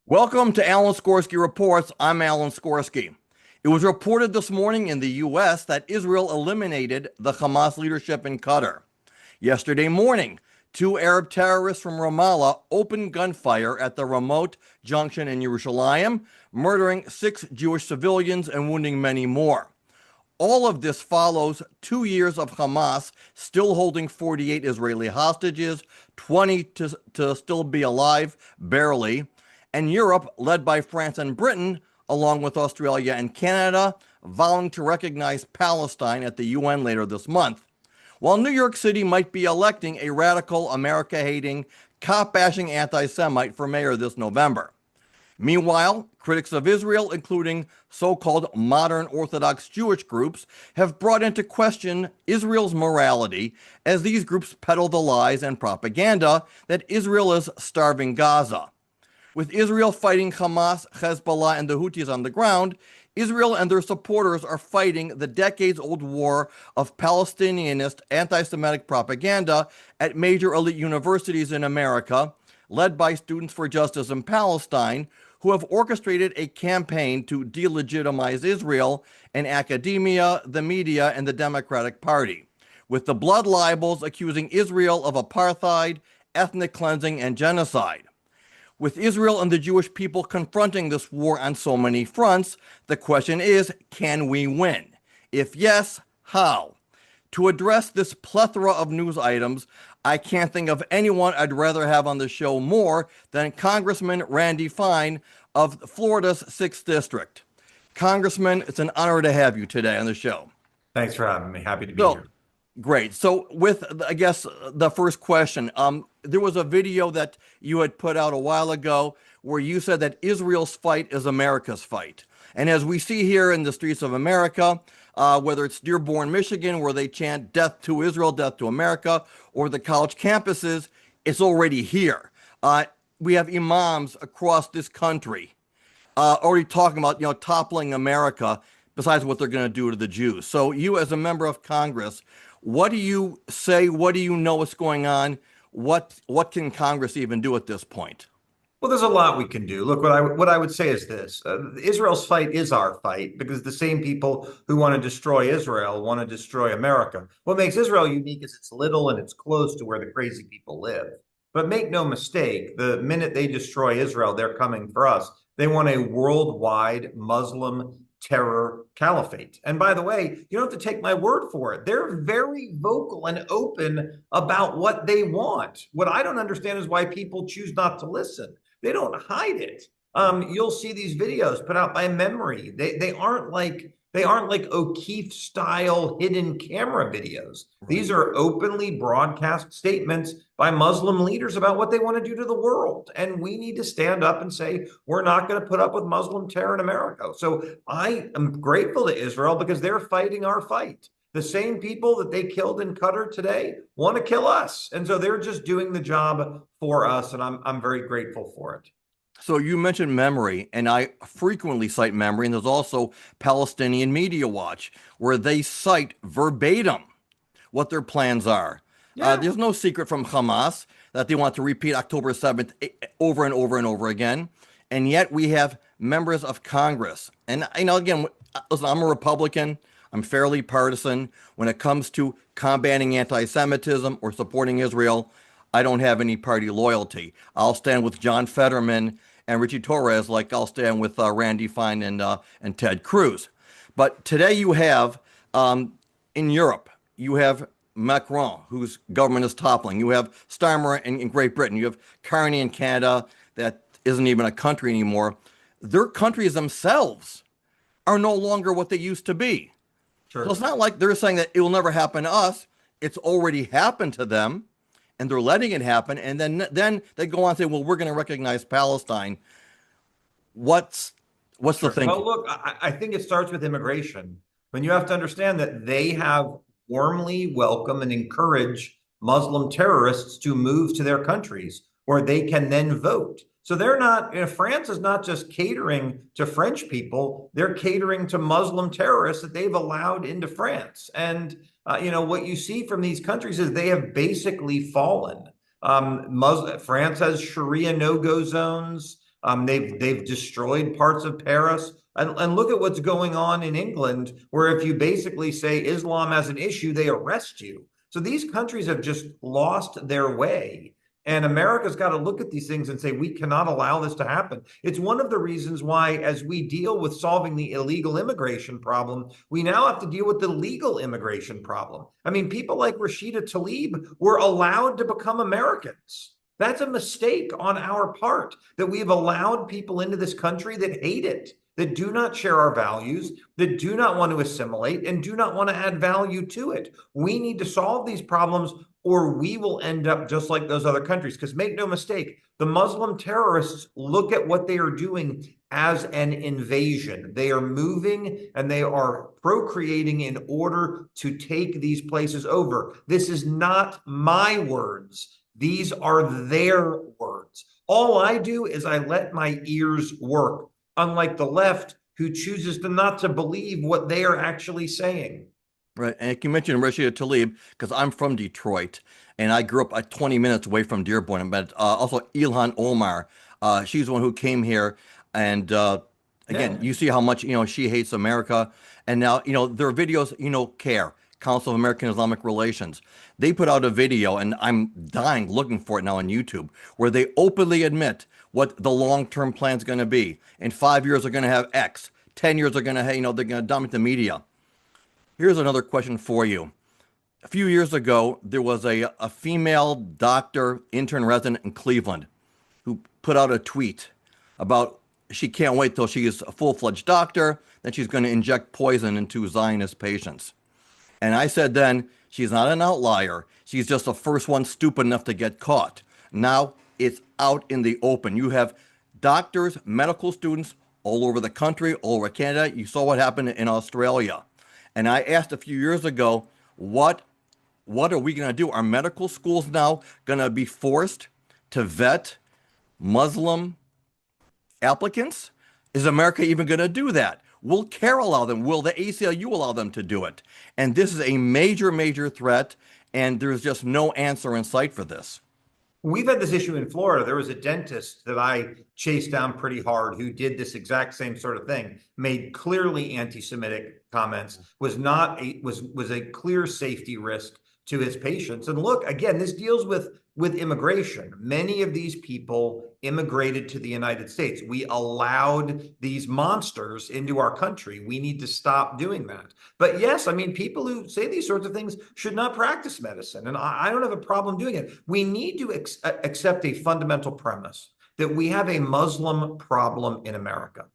Welcome to Alan Skorski Reports. I'm Alan Skorski. It was reported this morning in the U.S. that Israel eliminated the Hamas leadership in Qatar. Yesterday morning, two Arab terrorists from Ramallah opened gunfire at the remote junction in Jerusalem, murdering 6 Jewish civilians and wounding many more. All of this follows 2 years of Hamas still holding 48 Israeli hostages, 20 to still be alive, barely, and Europe, led by France and Britain, along with Australia and Canada, vowing to recognize Palestine at the UN later this month. While New York City might be electing a radical, America-hating, cop-bashing anti-Semite for mayor this November. Meanwhile, critics of Israel, including so-called modern Orthodox Jewish groups, have brought into question Israel's morality as these groups peddle the lies and propaganda that Israel is starving Gaza. With Israel fighting Hamas, Hezbollah, and the Houthis on the ground, Israel and their supporters are fighting the decades-old war of Palestinianist anti-Semitic propaganda at major elite universities in America, led by Students for Justice in Palestine, who have orchestrated a campaign to delegitimize Israel in academia, the media, and the Democratic Party, with the blood libels accusing Israel of apartheid, ethnic cleansing, and genocide. With Israel and the Jewish people confronting this war on so many fronts, the question is, can we win? If yes, how? To address this plethora of news items, I can't think of anyone I'd rather have on the show more than Congressman Randy Fine of Florida's 6th District. Congressman, it's an honor to have you today on the show. Thanks for having me. Happy to be here. Great. So with, I guess, the first question, there was a video that you had put out a while ago where you said that Israel's fight is America's fight. And as we see here in the streets of America, whether it's Dearborn, Michigan, where they chant death to Israel, death to America, or the college campuses, it's already here. We have imams across this country already talking about, toppling America, besides what they're going to do to the Jews. So you, as a member of Congress, what do you say? What do you know what's going on? What can Congress even do at this point? Well, there's a lot we can do. Look, what I would say is this. Israel's fight is our fight because the same people who want to destroy Israel want to destroy America. What makes Israel unique is it's little and it's close to where the crazy people live. But make no mistake, the minute they destroy Israel, they're coming for us. They want a worldwide Muslim terror caliphate. And by the way, you don't have to take my word for it. They're very vocal and open about what they want. What I don't understand is why people choose not to listen. They don't hide it. You'll see these videos put out by MEMRI. They aren't like O'Keefe style hidden camera videos. Right. These are openly broadcast statements by Muslim leaders about what they want to do to the world. And we need to stand up and say, we're not going to put up with Muslim terror in America. So I am grateful to Israel because they're fighting our fight. The same people that they killed in Qatar today want to kill us. And so they're just doing the job for us. And I'm very grateful for it. So you mentioned MEMRI, and I frequently cite MEMRI, and there's also Palestinian Media Watch, where they cite verbatim what their plans are. Yeah. There's no secret from Hamas that they want to repeat October 7th over and over and over again. And yet we have members of Congress. And, again, listen, I'm a Republican. I'm fairly partisan. When it comes to combating anti-Semitism or supporting Israel, I don't have any party loyalty. I'll stand with John Fetterman and Richie Torres, like I'll stand with Randy Fine and Ted Cruz. But today you have, in Europe, you have Macron, whose government is toppling. You have Starmer in Great Britain. You have Carney in Canada, that isn't even a country anymore. Their countries themselves are no longer what they used to be. Sure. So it's not like they're saying that it will never happen to us. It's already happened to them. And they're letting it happen, and then they go on and say, well, we're going to recognize Palestine. What's the thing? Well, look, I think it starts with immigration. When you have to understand that they have warmly welcome and encourage Muslim terrorists to move to their countries where they can then vote. So they're not, France is not just catering to French people, they're catering to Muslim terrorists that they've allowed into France. And what you see from these countries is they have basically fallen. France has Sharia no-go zones. They've destroyed parts of Paris. And look at what's going on in England, where if you basically say Islam as an issue, they arrest you. So these countries have just lost their way. And America's got to look at these things and say, we cannot allow this to happen. It's one of the reasons why, as we deal with solving the illegal immigration problem, we now have to deal with the legal immigration problem. I mean, people like Rashida Tlaib were allowed to become Americans. That's a mistake on our part, that we've allowed people into this country that hate it, that do not share our values, that do not want to assimilate, and do not want to add value to it. We need to solve these problems, or we will end up just like those other countries. Because make no mistake, the Muslim terrorists look at what they are doing as an invasion. They are moving and they are procreating in order to take these places over. This is not my words. These are their words. All I do is I let my ears work, unlike the left, who chooses to not to believe what they are actually saying. Right. And you mentioned Rashida Tlaib, because I'm from Detroit and I grew up 20 minutes away from Dearborn. But also Ilhan Omar, she's the one who came here. And again, Yeah. you see how much, she hates America. And now, their videos, CARE, Council of American Islamic Relations. They put out a video, and I'm dying looking for it now on YouTube, where they openly admit what the long-term plan is going to be. In 5 years, they're going to have X. 10 years, they're going to have, they're going to dominate the media. Here's another question for you. A few years ago, there was a female doctor, intern resident in Cleveland, who put out a tweet about she can't wait till she is a full-fledged doctor, then she's going to inject poison into Zionist patients. And I said then, she's not an outlier. She's just the first one stupid enough to get caught. Now it's out in the open. You have doctors, medical students all over the country, all over Canada. You saw what happened in Australia. And I asked a few years ago, what are we going to do? Are medical schools now going to be forced to vet Muslim applicants? Is America even going to do that? Will CARE allow them? Will the ACLU allow them to do it? And this is a major, major threat, and there's just no answer in sight for this. We've had this issue in Florida. There was a dentist that I chased down pretty hard who did this exact same sort of thing, made clearly anti-Semitic comments, was a clear safety risk to his patients. And look, again, this deals with immigration. Many of these people immigrated to the United States. We allowed these monsters into our country. We need to stop doing that. But yes, I mean, people who say these sorts of things should not practice medicine. And I don't have a problem doing it. We need to accept a fundamental premise that we have a Muslim problem in America.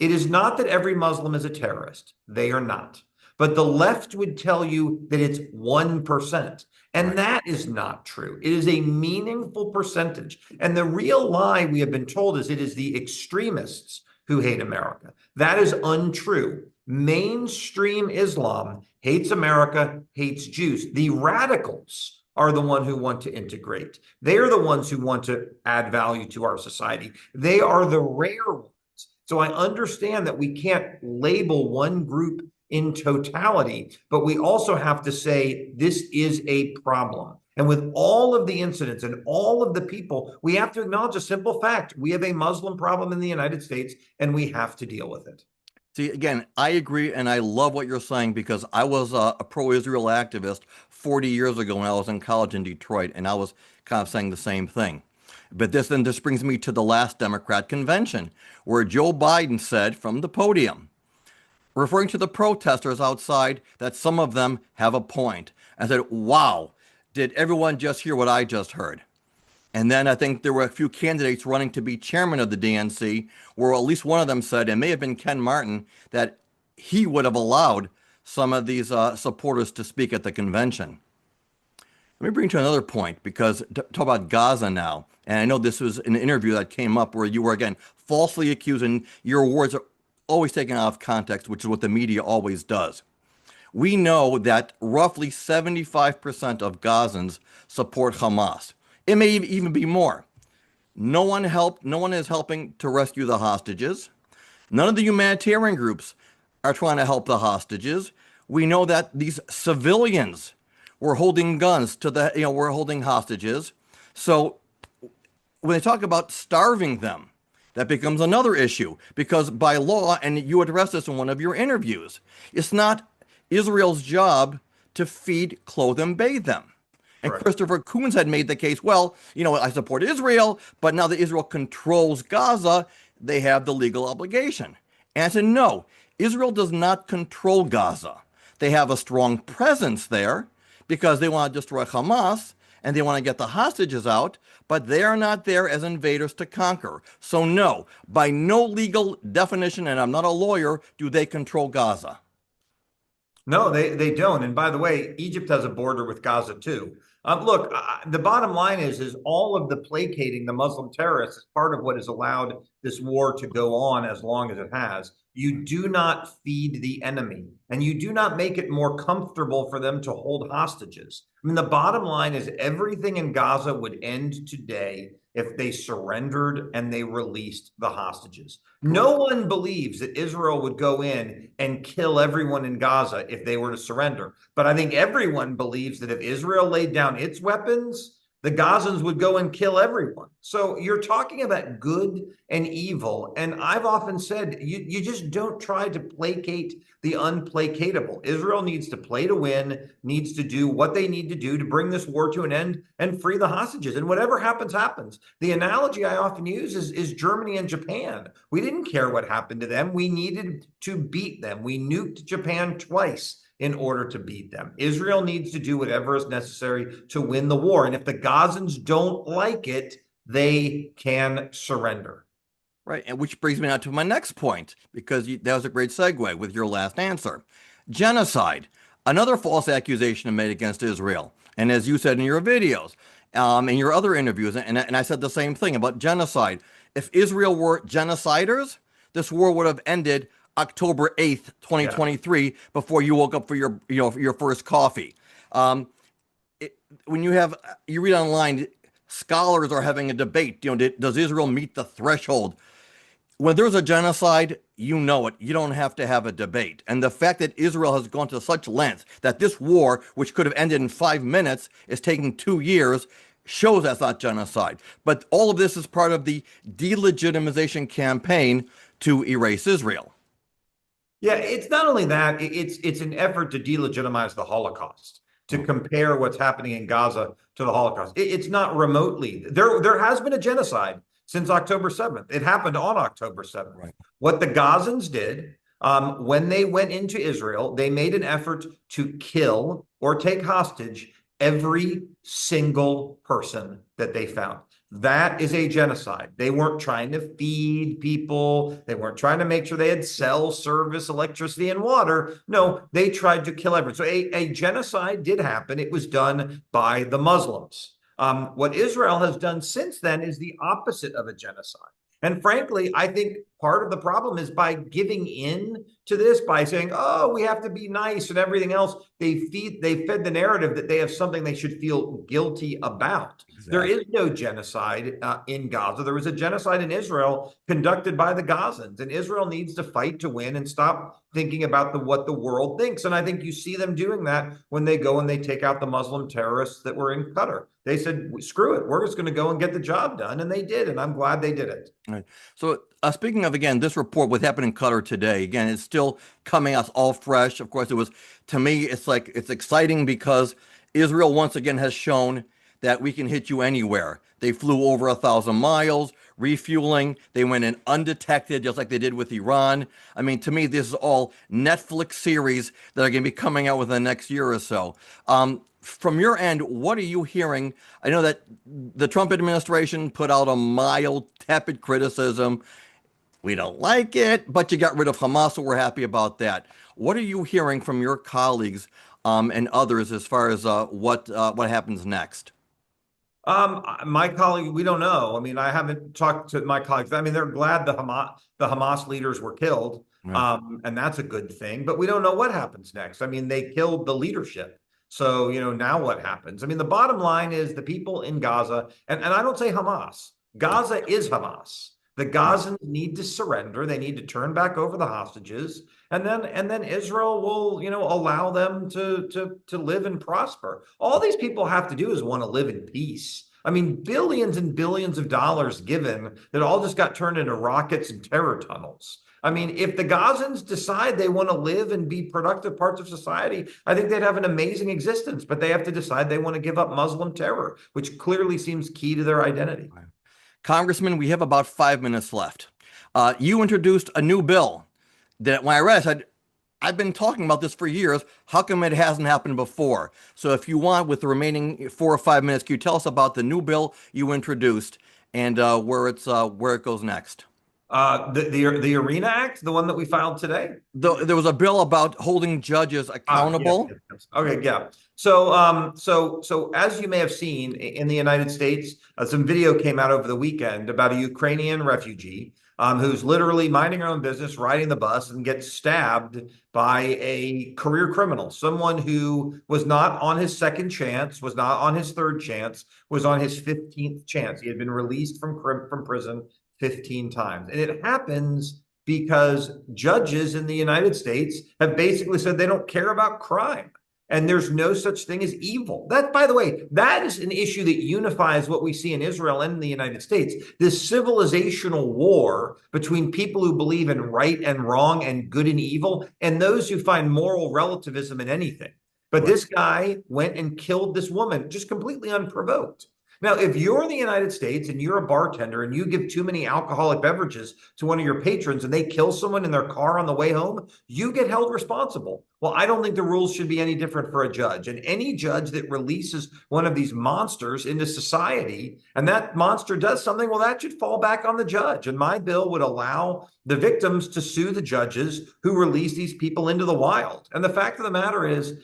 It is not that every Muslim is a terrorist. They are not. But the left would tell you that it's 1%. And Right. that is not true. It is a meaningful percentage. And the real lie we have been told is it is the extremists who hate America. That is untrue. Mainstream Islam hates America, hates Jews. The radicals are the one who want to integrate. They are the ones who want to add value to our society. They are the rare ones. So I understand that we can't label one group in totality, but we also have to say this is a problem. And with all of the incidents and all of the people, we have to acknowledge a simple fact. We have a Muslim problem in the United States, and we have to deal with it. See, again, I agree, and I love what you're saying, because I was a pro-Israel activist 40 years ago when I was in college in Detroit, and I was kind of saying the same thing. But this brings me to the last Democrat convention, where Joe Biden said from the podium, referring to the protesters outside, that some of them have a point. I said, wow, did everyone just hear what I just heard? And then I think there were a few candidates running to be chairman of the DNC, where at least one of them said, it may have been Ken Martin, that he would have allowed some of these supporters to speak at the convention. Let me bring you to another point, because talk about Gaza now. And I know this was an interview that came up where you were, again, falsely accused, and your words are always taken out of context, which is what the media always does. We know that roughly 75% of Gazans support Hamas. It may even be more. No one is helping to rescue the hostages. None of the humanitarian groups are trying to help the hostages. We know that these civilians were holding guns were holding hostages. So when they talk about starving them, that becomes another issue because by law, and you addressed this in one of your interviews, it's not Israel's job to feed, clothe, and bathe them. And Correct. Christopher Coons had made the case, well, I support Israel, but now that Israel controls Gaza, they have the legal obligation. And I said, no, Israel does not control Gaza. They have a strong presence there because they want to destroy Hamas and they want to get the hostages out, but they are not there as invaders to conquer. So no, by no legal definition, and I'm not a lawyer, do they control Gaza. No, they don't. And by the way, Egypt has a border with Gaza too. Look, the bottom line is all of the placating the Muslim terrorists is part of what has allowed this war to go on as long as it has. You do not feed the enemy, and you do not make it more comfortable for them to hold hostages. I mean, the bottom line is everything in Gaza would end today if they surrendered and they released the hostages. No one believes that Israel would go in and kill everyone in Gaza if they were to surrender. But I think everyone believes that if Israel laid down its weapons, the Gazans would go and kill everyone. So you're talking about good and evil. And I've often said, you just don't try to placate the unplacatable. Israel needs to play to win, needs to do what they need to do to bring this war to an end and free the hostages. And whatever happens, happens. The analogy I often use is Germany and Japan. We didn't care what happened to them. We needed to beat them. We nuked Japan twice in order to beat them. Israel needs to do whatever is necessary to win the war. And if the Gazans don't like it, they can surrender. Right, and which brings me now to my next point, because that was a great segue with your last answer. Genocide, another false accusation made against Israel. And as you said in your videos, in your other interviews, and I said the same thing about genocide. If Israel were genociders, this war would have ended October 8th, 2023, before you woke up for your first coffee. When you read online, scholars are having a debate. Does Israel meet the threshold? When there's a genocide, you know it. You don't have to have a debate. And the fact that Israel has gone to such lengths that this war, which could have ended in 5 minutes, is taking 2 years, shows that's not genocide. But all of this is part of the delegitimization campaign to erase Israel. Yeah, it's not only that, it's an effort to delegitimize the Holocaust, to compare what's happening in Gaza to the Holocaust. It's not remotely. There has been a genocide since October 7th. It happened on October 7th. Right. What the Gazans did when they went into Israel, they made an effort to kill or take hostage every single person that they found. That is a genocide. They weren't trying to feed people. They weren't trying to make sure they had cell service, electricity, and water. No, they tried to kill everyone. So a genocide did happen. It was done by the Muslims. What Israel has done since then is the opposite of a genocide. And frankly, I think part of the problem is by giving in to this, by saying, oh, we have to be nice and everything else, they fed the narrative that they have something they should feel guilty about. Exactly. There is no genocide in Gaza. There was a genocide in Israel conducted by the Gazans, and Israel needs to fight to win and stop thinking about what the world thinks. And I think you see them doing that when they go and they take out the Muslim terrorists that were in Qatar. They said, screw it, we're just going to go and get the job done. And they did. And I'm glad they did it. Right. So speaking of, again, this report, what happened in Qatar today, again, it's still coming out all fresh. Of course, to me, it's exciting because Israel once again has shown that we can hit you anywhere. They flew over 1,000 miles, refueling. They went in undetected, just like they did with Iran. I mean, to me, this is all Netflix series that are going to be coming out within the next year or so. From your end, what are you hearing? I know that the Trump administration put out a mild, tepid criticism. We don't like it, but you got rid of Hamas, so we're happy about that. What are you hearing from your colleagues and others as far as what happens next? My colleague, we don't know. I mean, I haven't talked to my colleagues. I mean, they're glad the Hamas leaders were killed, and that's a good thing. But we don't know what happens next. I mean, they killed the leadership. So, now what happens? I mean, the bottom line is the people in Gaza, and I don't say Hamas. Gaza is Hamas. The Gazans need to surrender. They need to turn back over the hostages, and then Israel will, allow them to live and prosper. All these people have to do is want to live in peace. I mean, billions and billions of dollars given that all just got turned into rockets and terror tunnels. I mean, if the Gazans decide they want to live and be productive parts of society, I think they'd have an amazing existence, but they have to decide they want to give up Muslim terror, which clearly seems key to their identity. Congressman, we have about 5 minutes left. You introduced a new bill that when I read, I said, I've been talking about this for years. How come it hasn't happened before? So if you want, with the remaining 4 or 5 minutes, can you tell us about the new bill you introduced and where it goes next? The Arena Act, the one that we filed today. There was a bill about holding judges Yes, accountable. yes, yes. Okay, yeah. So as you may have seen in the United States, some video came out over the weekend about a Ukrainian refugee who's literally minding her own business, riding the bus, and gets stabbed by a career criminal, someone who was not on his second chance, was not on his third chance, was on his 15th chance. He had been released from prison 15 times, and it happens because judges in the United States have basically said they don't care about crime. And there's no such thing as evil. That, by the way, that is an issue that unifies what we see in Israel and in the United States. This civilizational war between people who believe in right and wrong and good and evil, and those who find moral relativism in anything. But this guy went and killed this woman just completely unprovoked. Now, if you're in the United States and you're a bartender and you give too many alcoholic beverages to one of your patrons and they kill someone in their car on the way home, you get held responsible. Well, I don't think the rules should be any different for a judge. And any judge that releases one of these monsters into society and that monster does something, well, that should fall back on the judge. And my bill would allow the victims to sue the judges who release these people into the wild. And the fact of the matter is,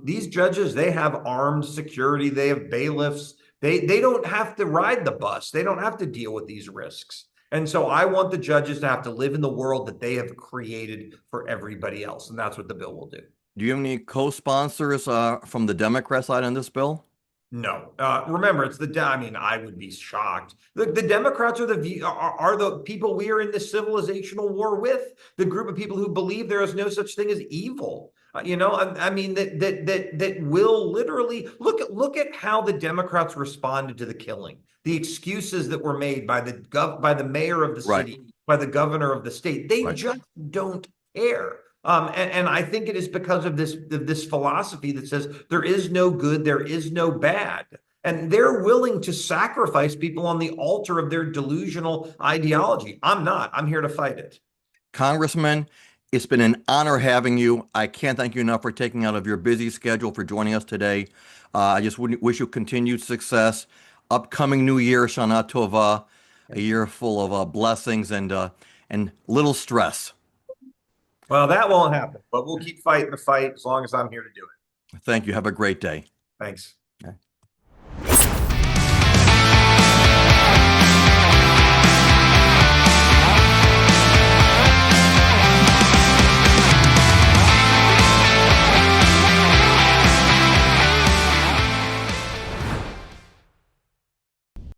these judges, they have armed security, they have bailiffs. They don't have to ride the bus. They don't have to deal with these risks. And so I want the judges to have to live in the world that they have created for everybody else. And that's what the bill will do. Do you have any co-sponsors from the Democrat side on this bill? No. Remember, I mean, I would be shocked. The Democrats are the people we are in this civilizational war with, the group of people who believe there is no such thing as evil. I mean, that will literally look at how the Democrats responded to the killing, the excuses that were made by the mayor of the city, by the governor of the state. They just don't care. And I think it is because of this philosophy that says there is no good, there is no bad. And they're willing to sacrifice people on the altar of their delusional ideology. I'm not. I'm here to fight it. Congressman, it's been an honor having you. I can't thank you enough for taking out of your busy schedule for joining us today. I just wish you continued success. Upcoming new year, Shana Tova, a year full of blessings and little stress. Well, that won't happen, but we'll keep fighting the fight as long as I'm here to do it. Thank you. Have a great day. Thanks.